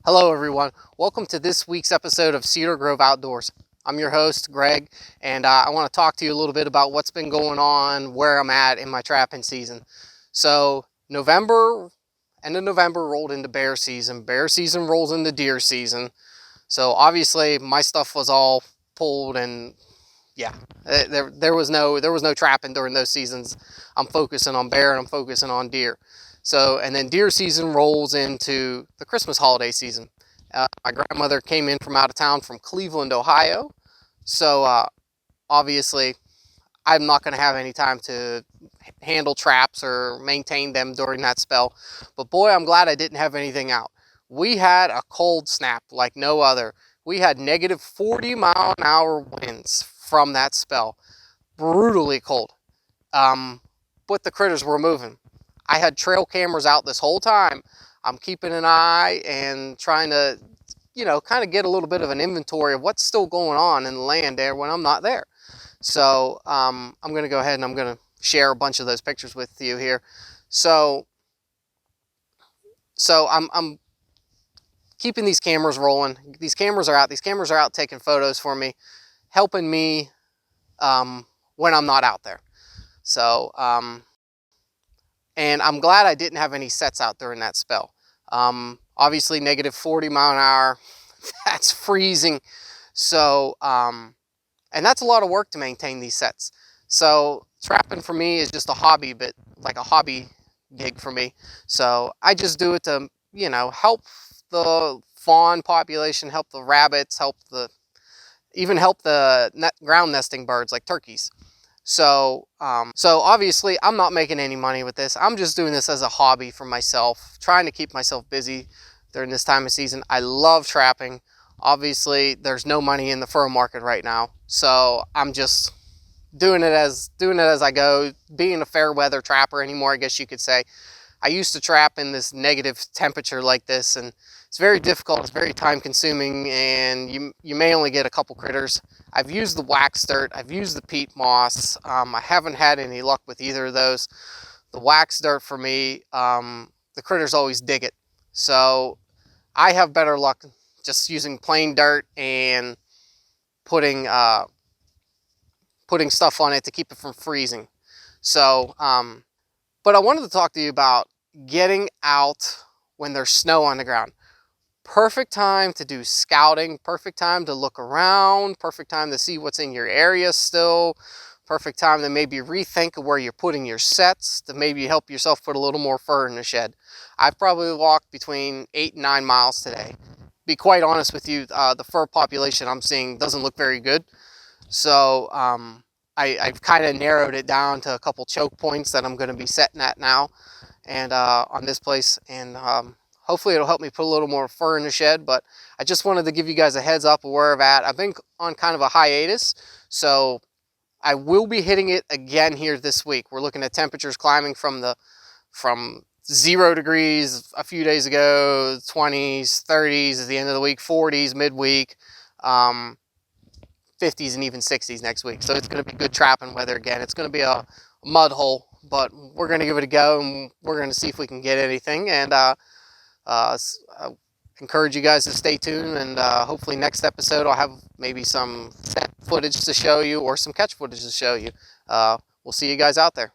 Hello everyone, welcome to this week's episode of Cedar Grove Outdoors. I'm your host, Greg, and I want to talk to you a little bit about what's been going on, where I'm at in my trapping season. So end of November rolled into bear season. Bear season rolls into deer season. So obviously my stuff was all pulled, and yeah, there was no trapping during those seasons. I'm focusing on bear and I'm focusing on deer. So, and then deer season rolls into the Christmas holiday season. My grandmother came in from out of town from Cleveland, Ohio. So obviously I'm not going to have any time to handle traps or maintain them during that spell. But boy, I'm glad I didn't have anything out. We had a cold snap like no other. We had negative 40-mile-an-hour winds from that spell. Brutally cold. But the critters were moving. I had trail cameras out this whole time. I'm keeping an eye and trying to, kind of get a little bit of an inventory of what's still going on in the land there when I'm not there. So I'm going to go ahead and I'm going to share a bunch of those pictures with you here. So I'm keeping these cameras rolling. These cameras are out. These cameras are out taking photos for me, helping me when I'm not out there. So, and I'm glad I didn't have any sets out during that spell. Obviously negative 40-mile-an-hour, that's freezing. So, and that's a lot of work to maintain these sets. So trapping for me is just a hobby, but like a hobby gig for me. So I just do it to, help the fawn population, help the rabbits, even help the ground nesting birds like turkeys. So obviously I'm not making any money with this. I'm just doing this as a hobby for myself, trying to keep myself busy during this time of season. I love trapping. Obviously there's no money in the fur market right now. So I'm just doing it as I go, being a fair weather trapper anymore, I guess you could say. I used to trap in this negative temperature like this, and it's very difficult, it's very time consuming, and you may only get a couple critters. I've used the wax dirt, I've used the peat moss. I haven't had any luck with either of those. The wax dirt for me, the critters always dig it. So I have better luck just using plain dirt and putting stuff on it to keep it from freezing. So, but I wanted to talk to you about getting out when there's snow on the ground. Perfect time to do scouting, perfect time to look around, perfect time to see what's in your area still, perfect time to maybe rethink where you're putting your sets, to maybe help yourself put a little more fur in the shed. I've probably walked between 8 and 9 miles today. Be quite honest with you, the fur population I'm seeing doesn't look very good. So I've kind of narrowed it down to a couple choke points that I'm going to be setting at now, and on this place, and hopefully it'll help me put a little more fur in the shed. But I just wanted to give you guys a heads up of where I'm at. I've been on kind of a hiatus, so I will be hitting it again here this week. We're looking at temperatures climbing from 0 degrees a few days ago, 20s, 30s at the end of the week, 40s midweek, 50s and even 60s next week. So it's going to be good trapping weather again. It's going to be a mud hole, but we're going to give it a go, and we're going to see if we can get anything. And encourage you guys to stay tuned, and hopefully next episode I'll have maybe some set footage to show you or some catch footage to show you. We'll see you guys out there.